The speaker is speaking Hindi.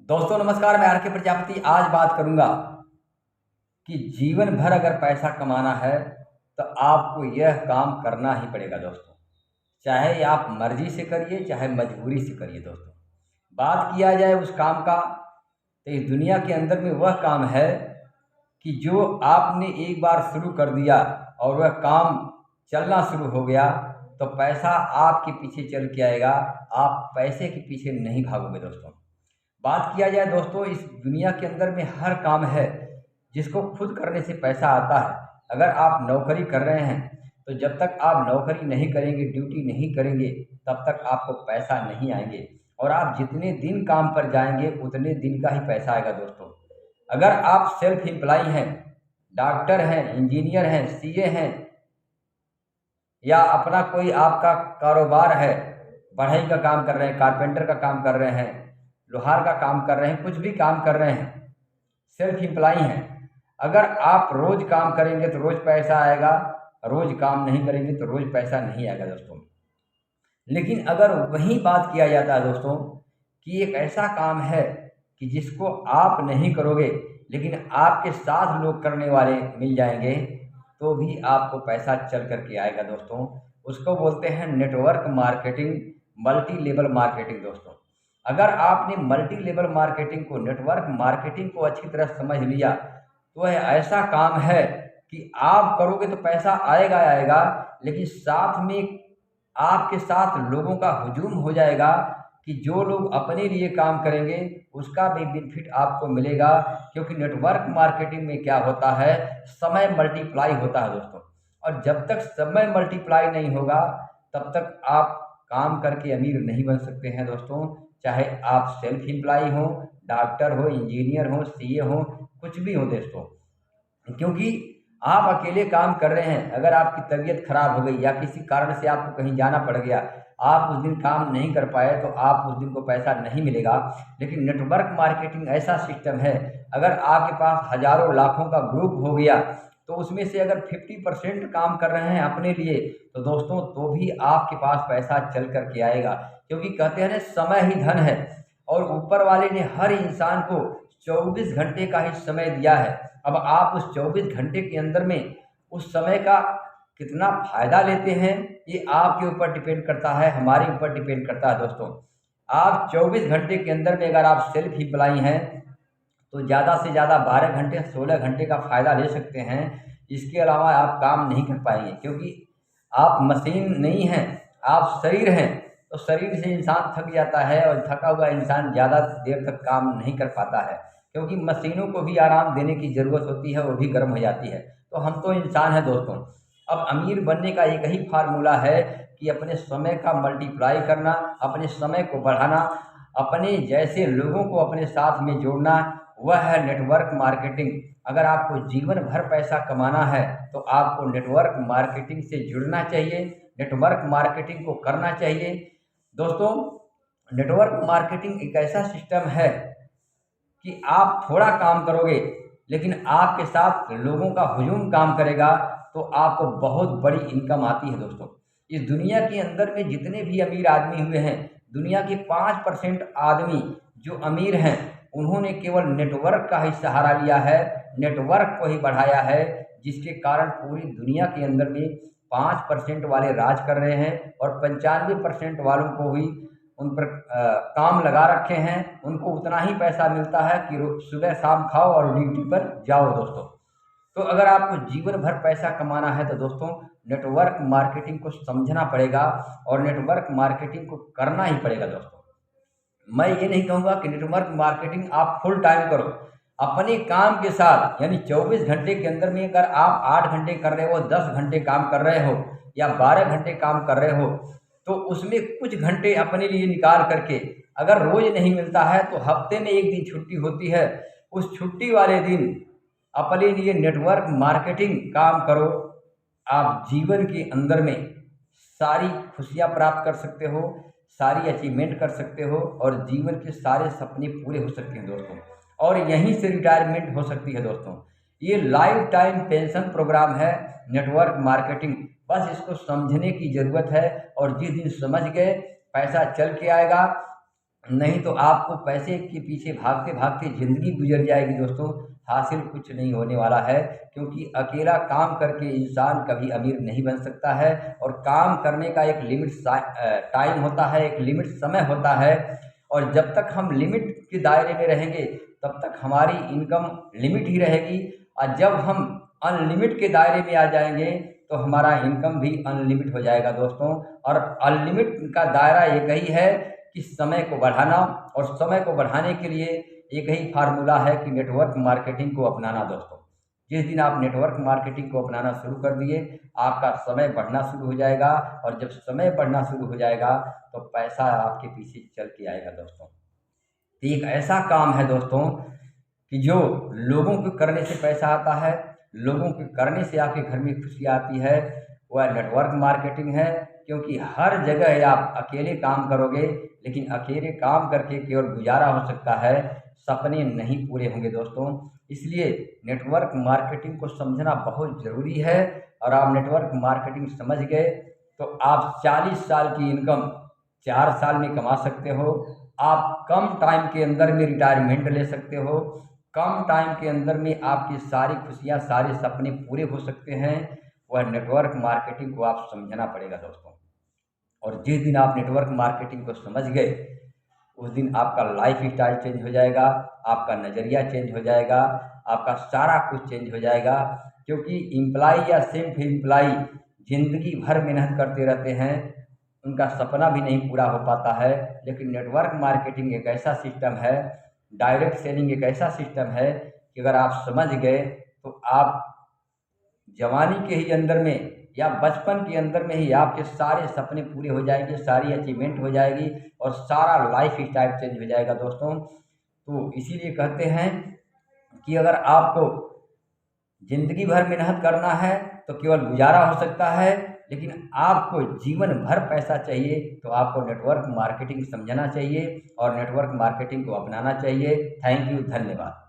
दोस्तों नमस्कार, मैं आर के प्रजापति आज बात करूंगा कि जीवन भर अगर पैसा कमाना है तो आपको यह काम करना ही पड़ेगा दोस्तों। चाहे आप मर्जी से करिए चाहे मजबूरी से करिए दोस्तों। बात किया जाए उस काम का तो इस दुनिया के अंदर में वह काम है कि जो आपने एक बार शुरू कर दिया और वह काम चलना शुरू हो गया तो पैसा आपके पीछे चल के आएगा। आप पैसे के पीछे नहीं भागोगे दोस्तों। बात किया जाए दोस्तों, इस दुनिया के अंदर में हर काम है जिसको खुद करने से पैसा आता है। अगर आप नौकरी कर रहे हैं तो जब तक आप नौकरी नहीं करेंगे, ड्यूटी नहीं करेंगे, तब तक आपको पैसा नहीं आएंगे। और आप जितने दिन काम पर जाएंगे उतने दिन का ही पैसा आएगा दोस्तों। अगर आप सेल्फ एम्प्लॉय हैं, डॉक्टर हैं, इंजीनियर हैं, सीए हैं, या अपना कोई आपका कारोबार है, बढ़ई का काम कर रहे हैं, कारपेंटर का काम कर रहे हैं, लोहार का काम कर रहे हैं, कुछ भी काम कर रहे हैं, सेल्फ एम्प्लॉय हैं। अगर आप रोज काम करेंगे तो रोज पैसा आएगा, रोज काम नहीं करेंगे तो रोज पैसा नहीं आएगा दोस्तों। लेकिन अगर वही बात किया जाता है दोस्तों कि एक ऐसा काम है कि जिसको आप नहीं करोगे लेकिन आपके साथ लोग करने वाले मिल जाएंगे तो भी आपको पैसा चल करके आएगा दोस्तों। उसको बोलते हैं network marketing, multi level marketing दोस्तों। अगर आपने मल्टी लेवल मार्केटिंग को, नेटवर्क मार्केटिंग को अच्छी तरह समझ लिया तो यह ऐसा काम है कि आप करोगे तो पैसा आएगा आएगा, लेकिन साथ में आपके साथ लोगों का हुजूम हो जाएगा कि जो लोग अपने लिए काम करेंगे उसका भी बेनिफिट आपको मिलेगा। क्योंकि नेटवर्क मार्केटिंग में क्या होता है, समय मल्टीप्लाई होता है दोस्तों। और जब तक समय मल्टीप्लाई नहीं होगा तब तक आप काम करके अमीर नहीं बन सकते हैं दोस्तों। चाहे आप सेल्फ एम्प्लॉय हो, डॉक्टर हो, इंजीनियर हो, सीए हो, कुछ भी हो दोस्तों। क्योंकि आप अकेले काम कर रहे हैं, अगर आपकी तबीयत खराब हो गई या किसी कारण से आपको कहीं जाना पड़ गया, आप उस दिन काम नहीं कर पाए तो आप उस दिन को पैसा नहीं मिलेगा। लेकिन नेटवर्क मार्केटिंग ऐसा सिस्टम है, अगर आपके पास हजारों लाखों का ग्रुप हो गया तो उसमें से अगर 50% काम कर रहे हैं अपने लिए तो दोस्तों तो भी आपके पास पैसा चल करके आएगा। क्योंकि कहते हैं ना, समय ही धन है। और ऊपर वाले ने हर इंसान को 24 घंटे का ही समय दिया है। अब आप उस 24 घंटे के अंदर में उस समय का कितना फायदा लेते हैं ये आपके ऊपर डिपेंड करता है, हमारे ऊपर डिपेंड करता है दोस्तों। आप 24 घंटे के अंदर में अगर आप सेल्फ एम्प्लॉय हैं तो ज़्यादा से ज़्यादा 12 घंटे 16 घंटे का फ़ायदा ले सकते हैं। इसके अलावा आप काम नहीं कर पाएंगे क्योंकि आप मशीन नहीं हैं, आप शरीर हैं। तो शरीर से इंसान थक जाता है और थका हुआ इंसान ज़्यादा देर तक काम नहीं कर पाता है। क्योंकि मशीनों को भी आराम देने की ज़रूरत होती है, वो भी गर्म हो जाती है। तो हम तो इंसान हैं दोस्तों। अब अमीर बनने का एक ही फार्मूला है कि अपने समय का मल्टीप्लाई करना, अपने समय को बढ़ाना, अपने जैसे लोगों को अपने साथ में जोड़ना, वह है नेटवर्क मार्केटिंग। अगर आपको जीवन भर पैसा कमाना है तो आपको नेटवर्क मार्केटिंग से जुड़ना चाहिए, नेटवर्क मार्केटिंग को करना चाहिए दोस्तों। नेटवर्क मार्केटिंग एक ऐसा सिस्टम है कि आप थोड़ा काम करोगे लेकिन आपके साथ लोगों का हुजूम काम करेगा तो आपको बहुत बड़ी इनकम आती है दोस्तों। इस दुनिया के अंदर में जितने भी अमीर आदमी हुए हैं, दुनिया के 5% आदमी जो अमीर हैं उन्होंने केवल नेटवर्क का ही सहारा लिया है, नेटवर्क को ही बढ़ाया है, जिसके कारण पूरी दुनिया के अंदर में 5% वाले राज कर रहे हैं और 95% वालों को भी उन पर काम लगा रखे हैं। उनको उतना ही पैसा मिलता है कि सुबह शाम खाओ और ड्यूटी पर जाओ दोस्तों। तो अगर आपको जीवन भर पैसा कमाना है तो दोस्तों नेटवर्क मार्केटिंग को समझना पड़ेगा और नेटवर्क मार्केटिंग को करना ही पड़ेगा दोस्तों। मैं ये नहीं कहूँगा कि नेटवर्क मार्केटिंग आप फुल टाइम करो, अपने काम के साथ, यानी 24 घंटे के अंदर में अगर आप 8 घंटे कर रहे हो, 10 घंटे काम कर रहे हो या 12 घंटे काम कर रहे हो तो उसमें कुछ घंटे अपने लिए निकाल करके, अगर रोज नहीं मिलता है तो हफ्ते में एक दिन छुट्टी होती है, उस छुट्टी वाले दिन अपने लिए नेटवर्क मार्केटिंग काम करो। आप जीवन के अंदर में सारी खुशियाँ प्राप्त कर सकते हो, सारी अचीवमेंट कर सकते हो और जीवन के सारे सपने पूरे हो सकते हैं दोस्तों। और यहीं से रिटायरमेंट हो सकती है दोस्तों। ये लाइफ टाइम पेंशन प्रोग्राम है नेटवर्क मार्केटिंग। बस इसको समझने की ज़रूरत है और जिस दिन समझ गए पैसा चल के आएगा। नहीं तो आपको पैसे के पीछे भागते भागते ज़िंदगी गुजर जाएगी दोस्तों, हासिल कुछ नहीं होने वाला है। क्योंकि अकेला काम करके इंसान कभी अमीर नहीं बन सकता है, और काम करने का एक टाइम होता है, एक लिमिट समय होता है। और जब तक हम लिमिट के दायरे में रहेंगे तब तक हमारी इनकम लिमिट ही रहेगी, और जब हम अनलिमिट के दायरे में आ जाएंगे तो हमारा इनकम भी अनलिमिट हो जाएगा दोस्तों। और अनलिमिट का दायरा एक ही है कि समय को बढ़ाना, और समय को बढ़ाने के लिए एक ही फार्मूला है कि नेटवर्क मार्केटिंग को अपनाना दोस्तों। जिस दिन आप नेटवर्क मार्केटिंग को अपनाना शुरू कर दिए, आपका समय बढ़ना शुरू हो जाएगा, और जब समय बढ़ना शुरू हो जाएगा तो पैसा आपके पीछे चल के आएगा दोस्तों। तो एक ऐसा काम है दोस्तों कि जो लोगों को करने से पैसा आता है, लोगों के करने से आपके घर में खुशी आती है, वह नेटवर्क मार्केटिंग है। क्योंकि हर जगह आप अकेले काम करोगे, लेकिन अकेले काम करके केवल गुजारा हो सकता है, सपने नहीं पूरे होंगे दोस्तों। इसलिए नेटवर्क मार्केटिंग को समझना बहुत ज़रूरी है। और आप नेटवर्क मार्केटिंग समझ गए तो आप 40 साल की इनकम 4 साल में कमा सकते हो। आप कम टाइम के अंदर में रिटायरमेंट ले सकते हो। कम टाइम के अंदर में आपकी सारी खुशियाँ, सारे सपने पूरे हो सकते हैं। वह नेटवर्क मार्केटिंग को आप समझना पड़ेगा दोस्तों। और जिस दिन आप नेटवर्क मार्केटिंग को समझ गए, उस दिन आपका लाइफ स्टाइल चेंज हो जाएगा, आपका नज़रिया चेंज हो जाएगा, आपका सारा कुछ चेंज हो जाएगा। क्योंकि एम्प्लॉय या सेल्फ एम्प्लॉय ज़िंदगी भर मेहनत करते रहते हैं, उनका सपना भी नहीं पूरा हो पाता है। लेकिन नेटवर्क मार्केटिंग एक ऐसा सिस्टम है, डायरेक्ट सेलिंग एक ऐसा सिस्टम है कि अगर आप समझ गए तो आप जवानी के ही अंदर में या बचपन के अंदर में ही आपके सारे सपने पूरे हो जाएंगे, सारी अचीवमेंट हो जाएगी, और सारा लाइफ स्टाइल चेंज हो जाएगा दोस्तों। तो इसीलिए कहते हैं कि अगर आपको ज़िंदगी भर मेहनत करना है तो केवल गुजारा हो सकता है, लेकिन आपको जीवन भर पैसा चाहिए तो आपको नेटवर्क मार्केटिंग समझना चाहिए और नेटवर्क मार्केटिंग को अपनाना चाहिए। थैंक यू, धन्यवाद।